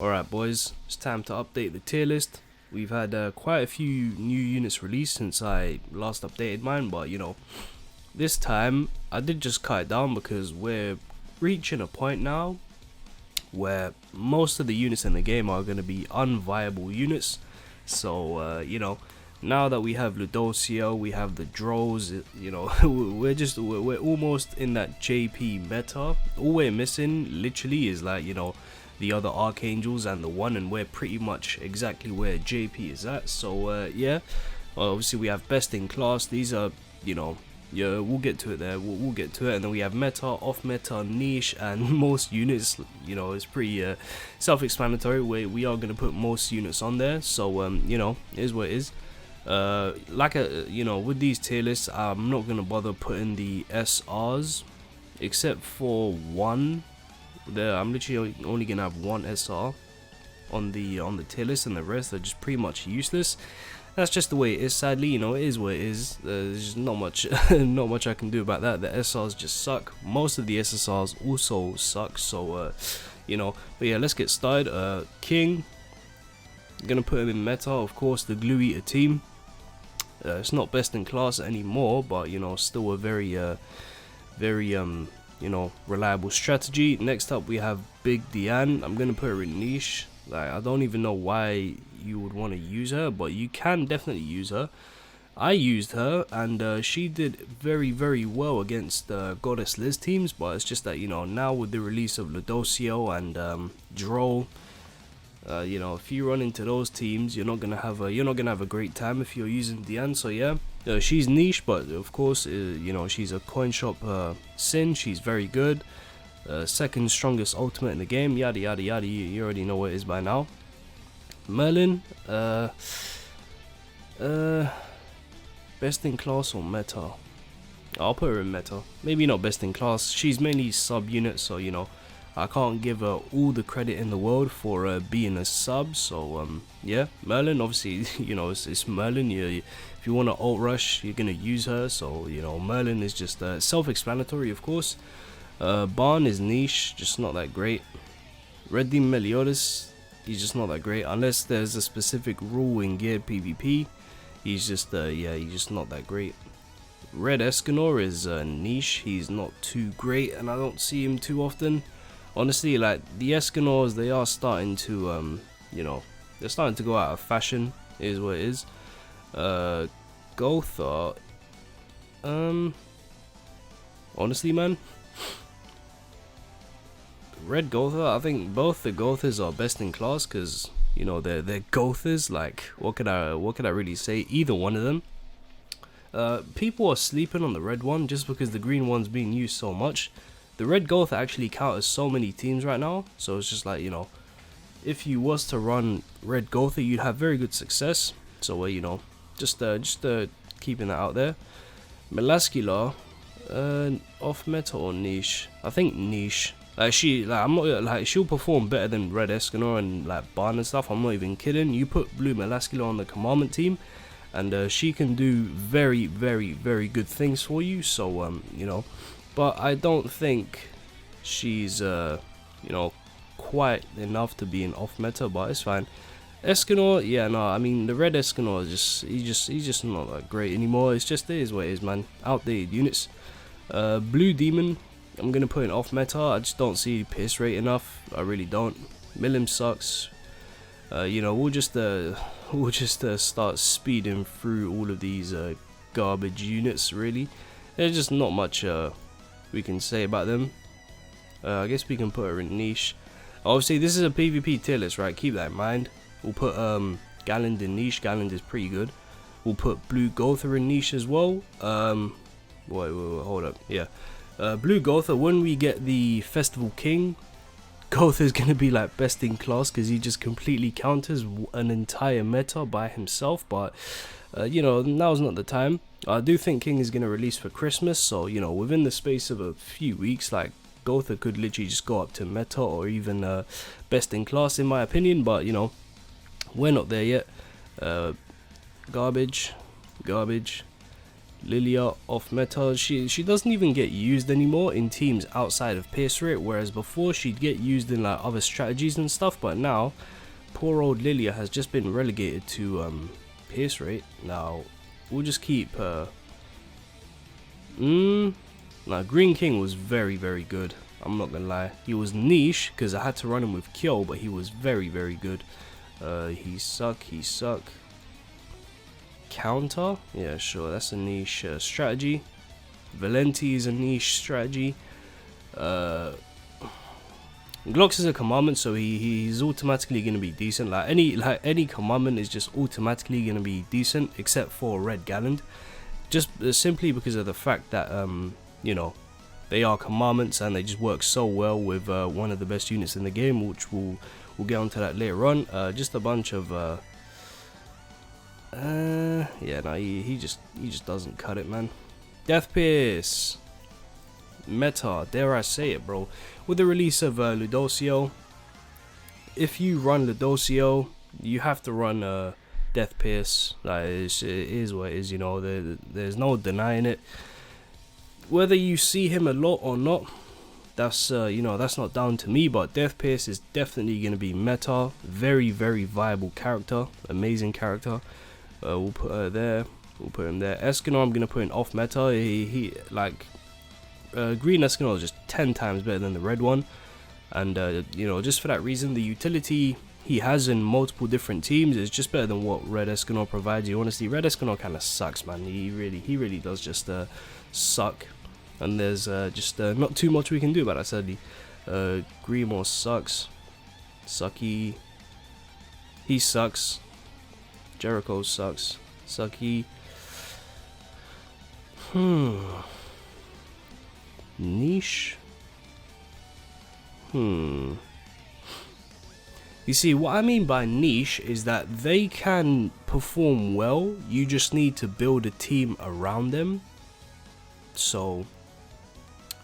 Alright boys, it's time to update the tier list. We've had quite a few new units released since I last updated mine, but this time I did just cut it down because we're reaching a point now where most of the units in the game are going to be unviable units. So now that we have Ludocio, we have the Drows, we're almost in that JP meta. All we're missing literally is the other archangels and the one, and we're pretty much exactly where JP is at. So obviously we have best in class. These are we'll get to it there. We'll get to it. And then we have meta, off meta, niche, and most units. It's pretty self-explanatory. We are gonna put most units on there. So it is what it is. With these tier lists, I'm not gonna bother putting the SRs except for one. I'm literally only gonna have one SR on the tier list, and the rest are just pretty much useless. That's just the way it is. Sadly, it is what it is. There's just not much I can do about that. The SRs just suck. Most of the SSRs also suck. So but yeah, let's get started. King, gonna put him in meta, of course. The Glue Eater team. It's not best in class anymore, but still a very reliable strategy. Next up we have Big Diane. I'm gonna put her in niche. I don't even know why you would want to use her, but you can definitely use her. I used her, and she did very well against Goddess Liz teams, but it's just that now with the release of Ludocio and Droll, if you run into those teams, you're not gonna have a great time if you're using Diane. So yeah, she's niche, but of course she's a coin shop sin. She's very good. Second strongest ultimate in the game. Yada yada yada. You already know what it is by now. Merlin, best in class or meta? I'll put her in meta. Maybe not best in class. She's mainly sub unit, so I can't give her all the credit in the world for being a sub. So yeah, Merlin, obviously it's Merlin. If you want to ult rush, you're gonna use her. So Merlin is just self-explanatory, of course. Barn is niche, just not that great. Red Demon Meliodas, he's just not that great unless there's a specific rule in geared PvP. He's just he's just not that great. Red Escanor is niche. He's not too great, and I don't see him too often. Honestly, the Escanors, they are starting to they're starting to go out of fashion, is what it is. Gotha, honestly, man, Red Gotha, I think both the Gothas are best in class because they're Gothas. What could I really say? Either one of them. People are sleeping on the red one just because the green one's being used so much. The red Gotha actually counters so many teams right now, so it's just if you was to run red Gotha, you'd have very good success. So just keeping that out there. Melascular, off meta or niche? I think niche. She'll perform better than Red Escanor and Barn and stuff. I'm not even kidding. You put Blue Melascular on the commandment team, and she can do very good things for you. So but I don't think she's quite enough to be an off meta, but it's fine. Escanor, yeah, no, I mean the Red Escanor is he's just not that great anymore. It's just, it is what it is, man. Outdated units. Blue Demon, I'm gonna put in off meta. I just don't see pierce rate enough. I really don't. Milim sucks. We'll just start speeding through all of these garbage units. Really, there's just not much we can say about them. I guess we can put her in niche. Obviously, this is a PvP tier list, right? Keep that in mind. We'll put Galland in niche. Galland is pretty good. We'll put Blue Gotha in niche as well. Wait, hold up. Yeah. Blue Gotha, when we get the Festival King, Gotha is going to be best in class because he just completely counters an entire meta by himself. But now's not the time. I do think King is going to release for Christmas, so within the space of a few weeks, Gotha could literally just go up to meta or even best in class in my opinion. But we're not there yet. Garbage, Lilia off meta. She doesn't even get used anymore in teams outside of pierce rate, whereas before she'd get used in like other strategies and stuff. But now, poor old Lilia has just been relegated to pierce rate. Now we'll just keep now Green King was very good. I'm not gonna lie. He was niche because I had to run him with Kyo, but he was very good. He suck. Counter, yeah, sure, that's a niche strategy. Valenti is a niche strategy. Glocks is a commandment, so he's automatically gonna be decent. Like any commandment is just automatically gonna be decent, except for Red Galland, just simply because of the fact that you know, they are commandments and they just work so well with one of the best units in the game, which we'll get onto that later on. Just a bunch of yeah, no, he just doesn't cut it, man. Death Pierce meta, dare I say it, bro. With the release of Ludosio, if you run Ludosio, you have to run Death Pierce. Like it is what it is, you know. There's no denying it. Whether you see him a lot or not, that's you know, that's not down to me. But Death Pierce is definitely gonna be meta. Very viable character, amazing character. We'll put her there. We'll put him there. Escanor, I'm gonna put in off meta. He like green Escanor is just 10 times better than the red one, and you know, just for that reason, the utility he has in multiple different teams is just better than what red Escanor provides you. Honestly, red Escanor kind of sucks, man. He really does just suck, and there's just not too much we can do about that, sadly. Greenmore sucks. Sucky. He sucks. Jericho sucks. Sucky. Niche. You see, what I mean by niche is that they can perform well, you just need to build a team around them. So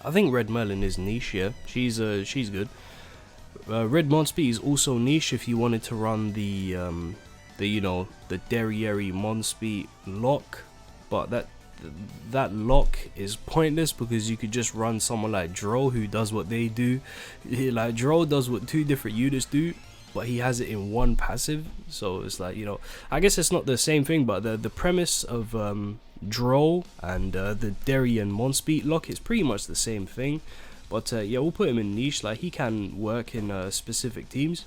I think Red Merlin is niche, yeah. She's good. Red Monspeed is also niche if you wanted to run the you know, the Derriere Monspeed lock, but that lock is pointless because you could just run someone like Dro who does what they do. Like Dro does what 2 different units do, but he has it in one passive, so it's like, you know, I guess it's not the same thing, but the premise of Dro and the Derriere Monspeed lock is pretty much the same thing. But yeah, we'll put him in niche. Like, he can work in specific teams.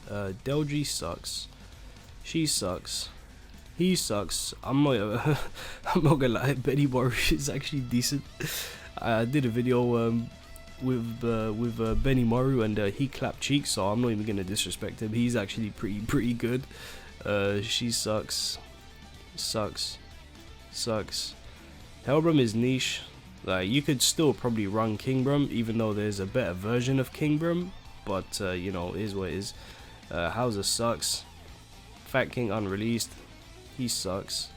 Delgy sucks. She sucks. He sucks. I'm not gonna lie, Benny Maru is actually decent. I did a video with Benny Maru, and he clapped cheeks, so I'm not even gonna disrespect him. He's actually pretty good. She sucks. Hellbrum is niche. Like, you could still probably run Kingbrum, even though there's a better version of Kingbrum, but you know, it is what it is. Hauser sucks. Fat King unreleased. He sucks.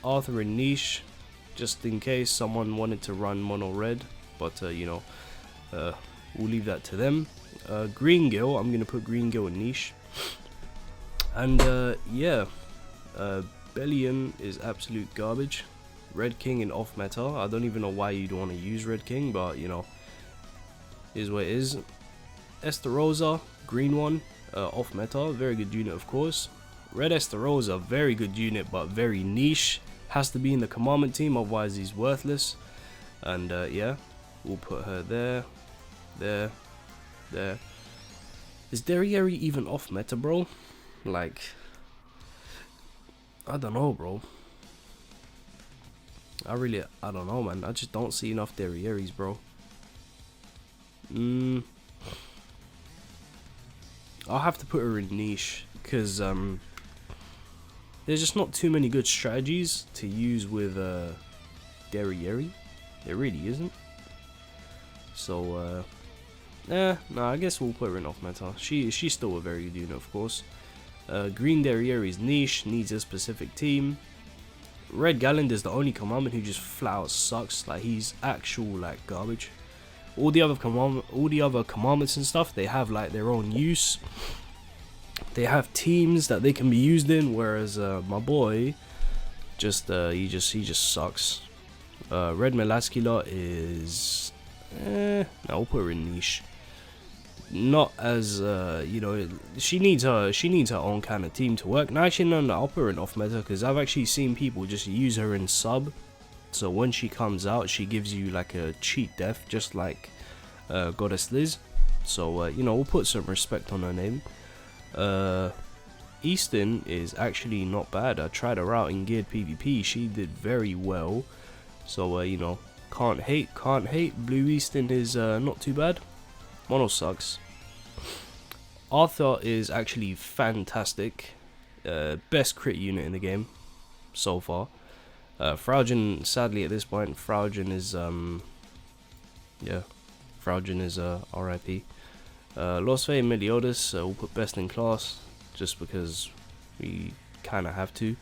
Arthur in niche, just in case someone wanted to run mono red, but you know, we'll leave that to them. Green Gill, I'm gonna put Green Gill in niche. And yeah, Bellion is absolute garbage. Red King in off meta. I don't even know why you'd want to use Red King, but you know, is what it is. Esterosa, green one, off meta, very good unit of course. Red Esterosa, very good unit but very niche. Has to be in the commandment team, otherwise he's worthless. And yeah, we'll put her there. Is Derriere even off meta, bro? Like, I don't know, bro. I don't know, man. I just don't see enough Derrieres, bro. I'll have to put her in niche, because there's just not too many good strategies to use with Derriere. There really isn't. So no, I guess we'll put her in off meta. She's still a very good unit, of course. Green Derriere is niche, needs a specific team. Red Galland is the only commandment who just flat out sucks. Like, he's actual like garbage. All the other commandments and stuff, they have like their own use. They have teams that they can be used in, whereas my boy he just sucks. Red Melascular is no, we'll put her in niche. Not as you know, she needs her own kind of team to work. No, actually no, I'll put her in off meta because I've actually seen people just use her in sub. So when she comes out, she gives you like a cheat death, just like Goddess Liz. So you know, we'll put some respect on her name. Easton is actually not bad. I tried her out in geared PvP. She did very well. So you know, can't hate. Blue Easton is not too bad. Mono sucks. Arthur is actually fantastic. Best crit unit in the game so far. Fraujan, sadly at this point, Fraujan is RIP. Lost Faith Meliodas, we'll put best in class just because we kind of have to.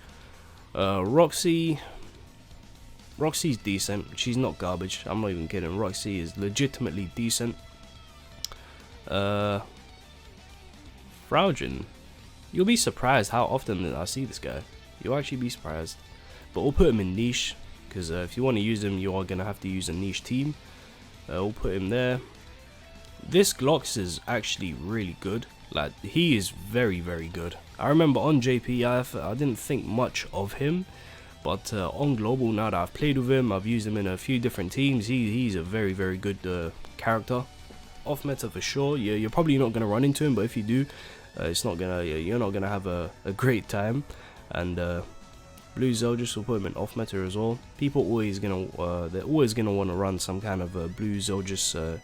Roxy's decent. She's not garbage. I'm not even kidding. Roxy is legitimately decent. Fraujan, you'll be surprised how often I see this guy. You'll actually be surprised. But we'll put him in niche because if you want to use him, you are gonna have to use a niche team. We'll put him there. This Glocks is actually really good. Like, he is very, very good. I remember on JP, I didn't think much of him, but on global, now that I've played with him, I've used him in a few different teams. He's a very, very good character. Off meta for sure. You're probably not gonna run into him, but if you do, you're not gonna have a great time. And Blue Zeldris will put him in off meta as well. People they're always gonna want to run some kind of Blue Zeldris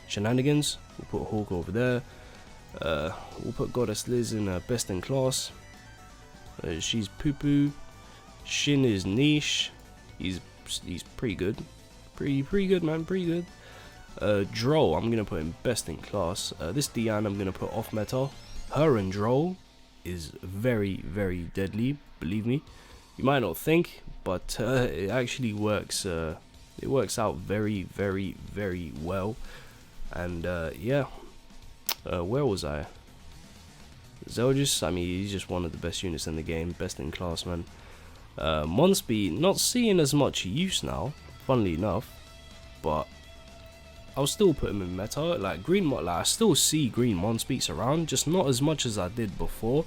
shenanigans. We'll put Hawk over there. We'll put Goddess Liz in best in class. She's poo poo. Shin is niche. He's pretty good. Pretty good, man. Pretty good. Droll, I'm gonna put in best in class. This Diane I'm gonna put off meta. Her and Droll is very, very deadly. Believe me. You might not think, but it actually works. It works out very, very, very well. And yeah, where was I? Zeldris, I mean, he's just one of the best units in the game, best in class, man. Monspeed, not seeing as much use now, funnily enough, but I'll still put him in meta. Like I still see green Monspeeds around, just not as much as I did before.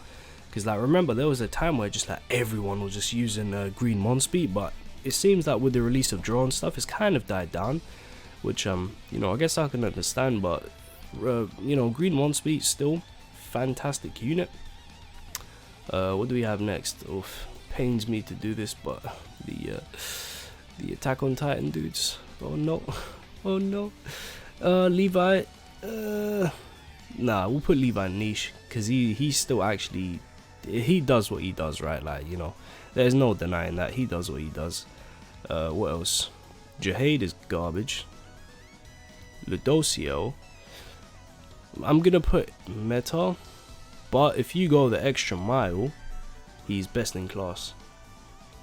Because like, remember, there was a time where just like everyone was just using green Monspeed, but it seems that with the release of Draw and stuff, it's kind of died down, which you know, I guess I can understand. But you know, green Monspeed still fantastic unit. What do we have next? Oof, pains me to do this, but the Attack on Titan dudes. Oh no, oh no. Levi. Nah, we'll put Levi in niche because he's still actually. He does what he does, right? Like, you know, there's no denying that he does what he does. What else? Jahade is garbage. Ludocio, I'm gonna put meta, but if you go the extra mile, he's best in class.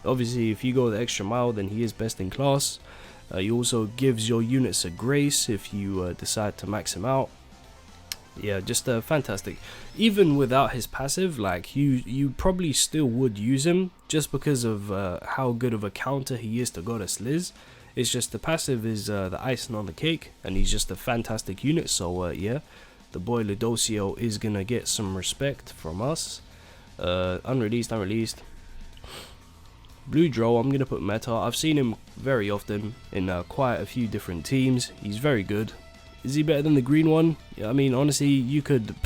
Obviously, if you go the extra mile, then he is best in class. He also gives your units a grace if you decide to max him out. Yeah, just fantastic. Even without his passive, like you probably still would use him just because of how good of a counter he is to Goddess Liz. It's just the passive is the icing on the cake, and he's just a fantastic unit. So yeah, the boy Ludocio is gonna get some respect from us. Unreleased. Blue Droll, I'm gonna put meta. I've seen him very often in quite a few different teams. He's very good. Is he better than the green one? Yeah, I mean, honestly, you could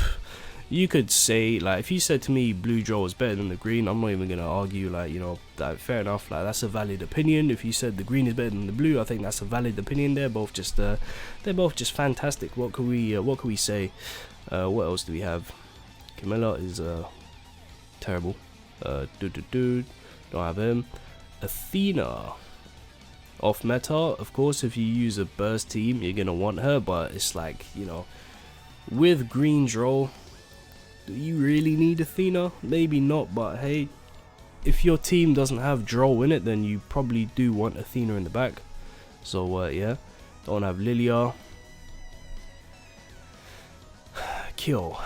say, like, if you said to me Blue Droll is better than the green, I'm not even gonna argue. Like, you know, that fair enough. Like, that's a valid opinion. If you said the green is better than the blue, I think that's a valid opinion. They're both just fantastic. What could we say? What else do we have? Camelot is terrible. Don't have him. Athena. Off meta, of course, if you use a burst team, you're gonna want her, but it's like, you know, with green Droll, do you really need Athena? Maybe not, but hey, if your team doesn't have Droll in it, then you probably do want Athena in the back. So yeah, don't have Lilia. Kill.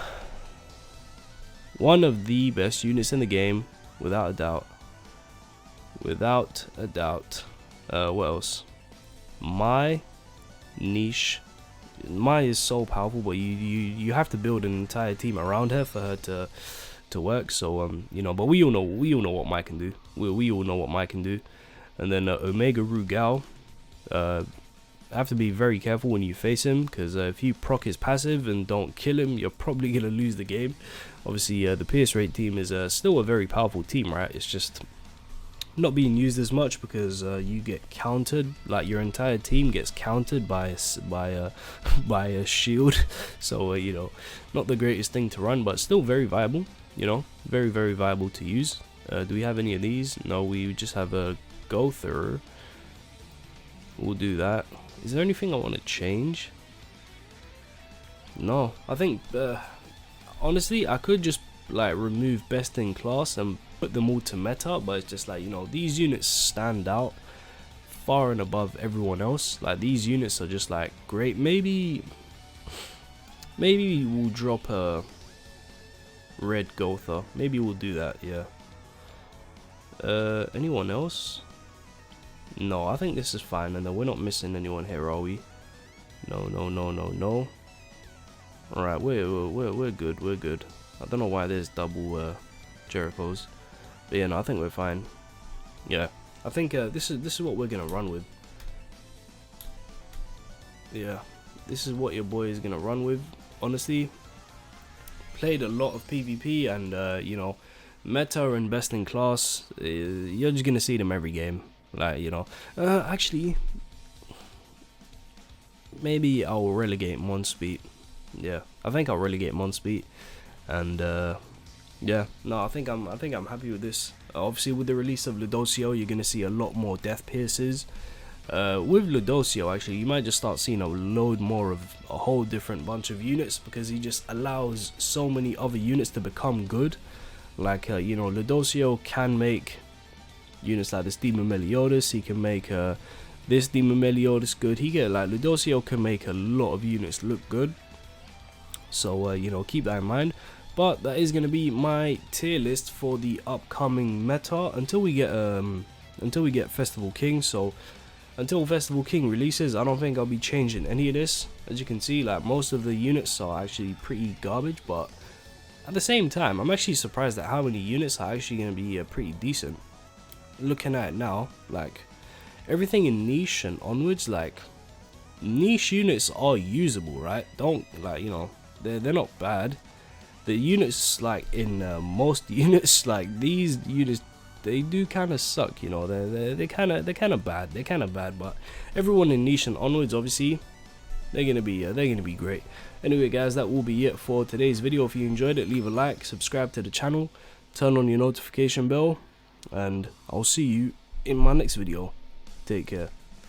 One of the best units in the game, without a doubt. without a doubt. What else? My niche. Mai is so powerful, but you have to build an entire team around her for her to work. So you know, but we all know what Mai can do. We all know what Mai can do. And then Omega Rugal. Have to be very careful when you face him, because if you proc his passive and don't kill him, you're probably gonna lose the game. Obviously, the Pierce Rate team is still a very powerful team, right? It's just not being used as much because you get countered, like your entire team gets countered by a shield. So you know, not the greatest thing to run, but still very viable. You know, very viable to use. Do we have any of these? No, we just have a Gotha. We'll do that. Is there anything I want to change? No, I think honestly I could just like remove best in class and put them all to meta, but it's just like, you know, these units stand out far and above everyone else. Like these units are just like great. Maybe we'll drop a red Gotha. Maybe we'll do that. Yeah. Anyone else? No, I think this is fine, and then we're not missing anyone here, are we? No. Alright, we're good. We're good. I don't know why there's double Jerichos, but yeah, no, I think we're fine. Yeah, I think this is what we're gonna run with. Yeah, this is what your boy is gonna run with. Honestly, played a lot of PvP, and you know, meta and best in class. You're just gonna see them every game. Like, you know, actually, maybe I'll relegate Monspeed. Yeah, I think I'll relegate Monspeed, and yeah, no, I think I'm happy with this. Obviously, with the release of Ludosio, you're gonna see a lot more Death Pierces. With Ludosio, actually, you might just start seeing a load more of a whole different bunch of units, because he just allows so many other units to become good. Like, you know, Ludosio can make units like this Demon Meliodas. He can make this Demon Meliodas good. Ludosio can make a lot of units look good. So you know, keep that in mind. But that is going to be my tier list for the upcoming meta until we get Festival King. So until Festival King releases, I don't think I'll be changing any of this. As you can see, like, most of the units are actually pretty garbage, but at the same time, I'm actually surprised at how many units are actually going to be pretty decent. Looking at it now, like, everything in niche and onwards, like, niche units are usable, right? Don't, like, you know, they're not bad. The units, like, in most units, like, these units, they do kind of suck, you know. They're kind of bad. They're kind of bad, but everyone in niche and onwards, obviously, they're gonna be great. Anyway, guys, that will be it for today's video. If you enjoyed it, leave a like, subscribe to the channel, turn on your notification bell, and I'll see you in my next video. Take care.